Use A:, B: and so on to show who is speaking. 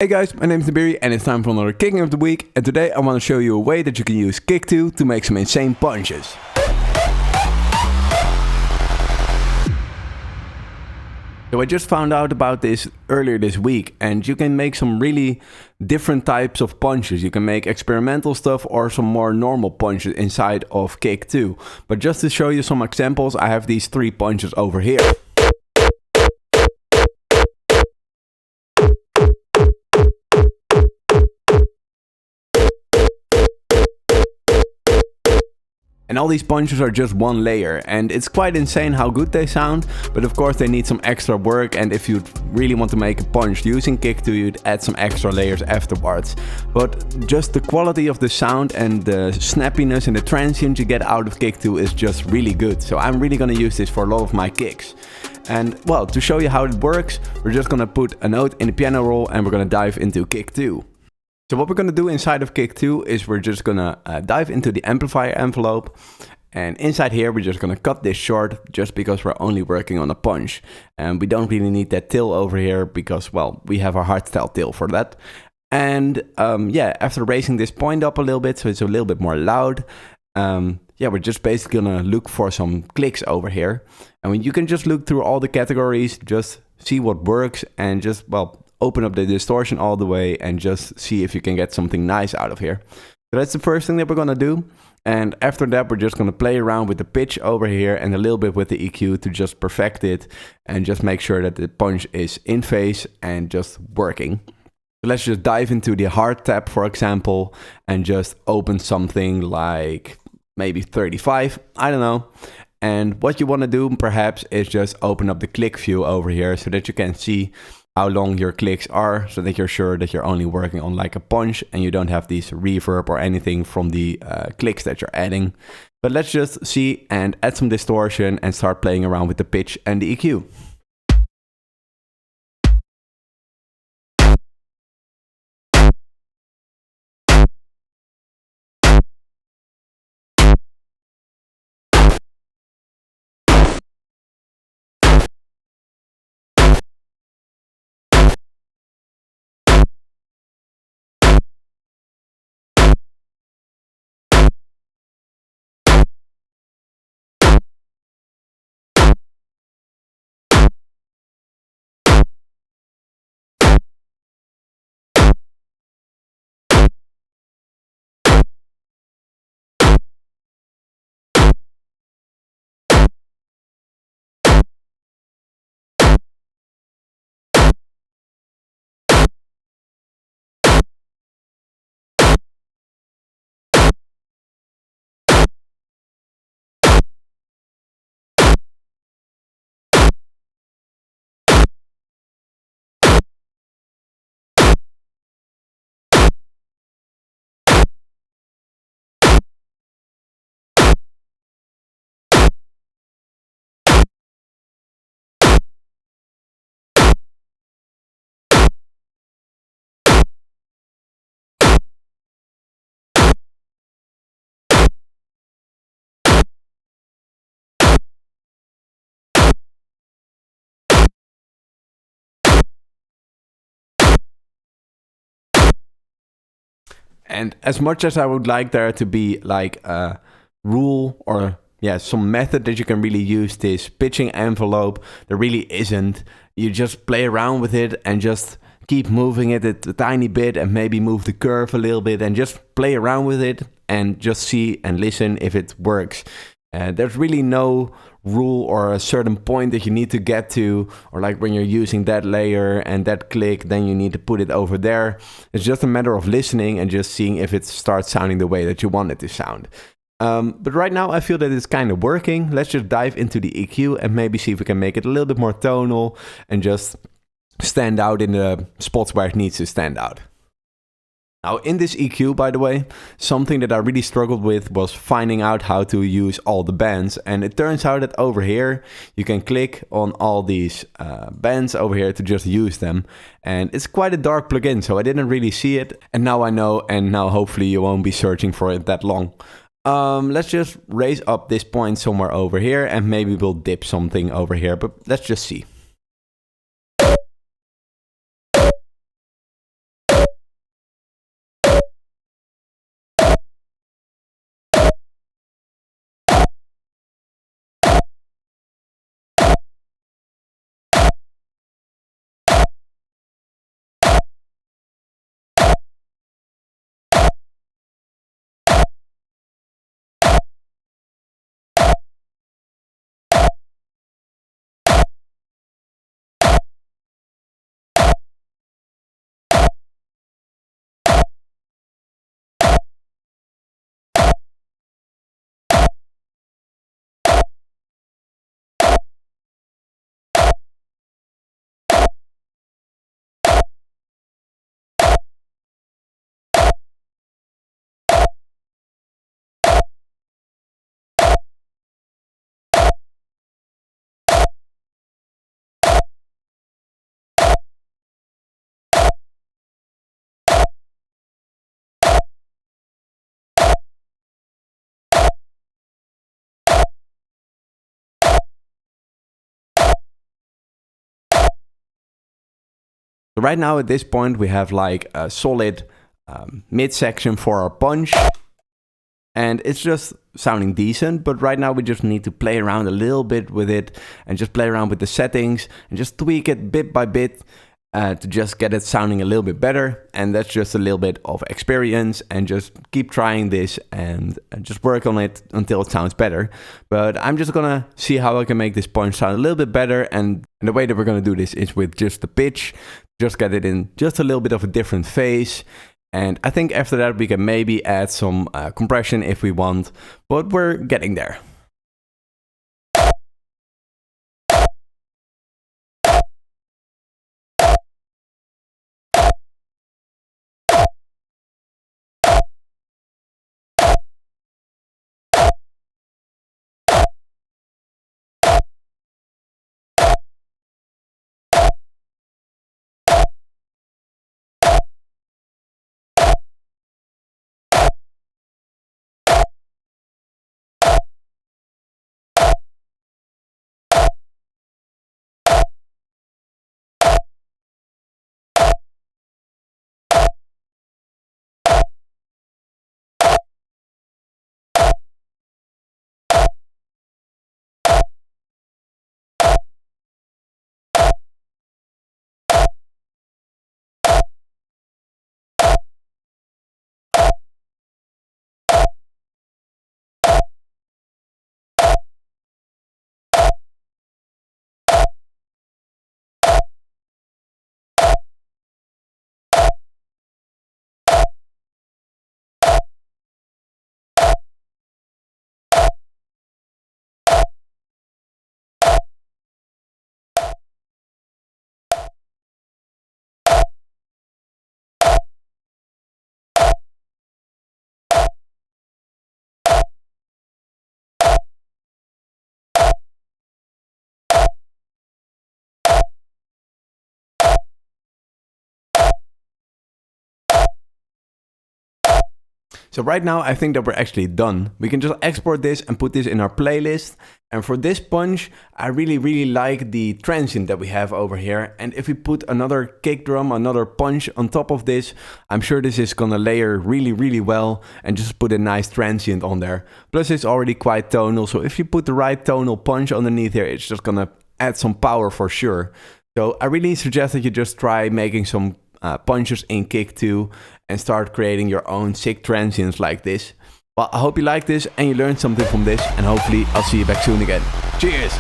A: Hey guys, my name is Nabiri and it's time for another Kicking of the Week, and today I want to show you a way that you can use Kick2 to make some insane punches. So I just found out about this earlier this week, and you can make some really different types of punches. You can make experimental stuff or some more normal punches inside of Kick2. But just to show you some examples, I have these 3 punches over here. And all these punches are just one layer, and it's quite insane how good they sound, but of course they need some extra work, and if you really want to make a punch using Kick2, you'd add some extra layers afterwards. But just the quality of the sound and the snappiness and the transient you get out of Kick2 is just really good, so I'm really gonna use this for a lot of my kicks. And well, to show you how it works, we're just gonna put a note in the piano roll and we're gonna dive into Kick2. So what we're going to do inside of Kick2 is we're just going to dive into the amplifier envelope, and inside here we're just going to cut this short just because we're only working on a punch, and we don't really need that till over here because, well, we have our hardstyle till for that. And yeah, after raising this point up a little bit so it's a little bit more loud, yeah, we're just basically going to look for some clicks over here, and you can just look through all the categories, just see what works, and just, well, open up the distortion all the way and just see if you can get something nice out of here. So that's the first thing that we're gonna do. And after that, we're just gonna play around with the pitch over here and a little bit with the EQ to just perfect it and just make sure that the punch is in phase and just working. So let's just dive into the hard tap, for example, and just open something like maybe 35, I don't know. And what you wanna do perhaps is just open up the click view over here so that you can see how long your clicks are, so that you're sure that you're only working on like a punch and you don't have these reverb or anything from the clicks that you're adding. But let's just see and add some distortion and start playing around with the pitch and the EQ. And as much as I would like there to be like a rule or some method that you can really use this pitching envelope, there really isn't. You just play around with it and just keep moving it a tiny bit and maybe move the curve a little bit and just play around with it and just see and listen if it works. There's really no rule or a certain point that you need to get to, or like when you're using that layer and that click, then you need to put it over there. It's just a matter of listening and just seeing if it starts sounding the way that you want it to sound. But right now I feel that it's kind of working. Let's just dive into the EQ and maybe see if we can make it a little bit more tonal and just stand out in the spots where it needs to stand out. Now in this EQ, by the way, something that I really struggled with was finding out how to use all the bands, and it turns out that over here you can click on all these bands over here to just use them, and it's quite a dark plugin, so I didn't really see it, and now I know, and now hopefully you won't be searching for it that long. Let's just raise up this point somewhere over here and maybe we'll dip something over here, but let's just see. So right now at this point we have like a solid midsection for our punch. And it's just sounding decent, but right now we just need to play around a little bit with it and just play around with the settings and just tweak it bit by bit to just get it sounding a little bit better. And that's just a little bit of experience, and just keep trying this and just work on it until it sounds better. But I'm just gonna see how I can make this punch sound a little bit better, and the way that we're gonna do this is with just the pitch, just get it in just a little bit of a different phase. And I think after that we can maybe add some compression if we want, but we're getting there. So right now I think that we're actually done. We can just export this and put this in our playlist. And for this punch, I really like the transient that we have over here. And if we put another kick drum, another punch on top of this, I'm sure this is gonna layer really well and just put a nice transient on there. Plus it's already quite tonal, so if you put the right tonal punch underneath here, it's just gonna add some power for sure. So I really suggest that you just try making some punches in Kick2 and start creating your own sick transients like this. Well, I hope you like this and you learned something from this, and hopefully I'll see you back soon again. Cheers!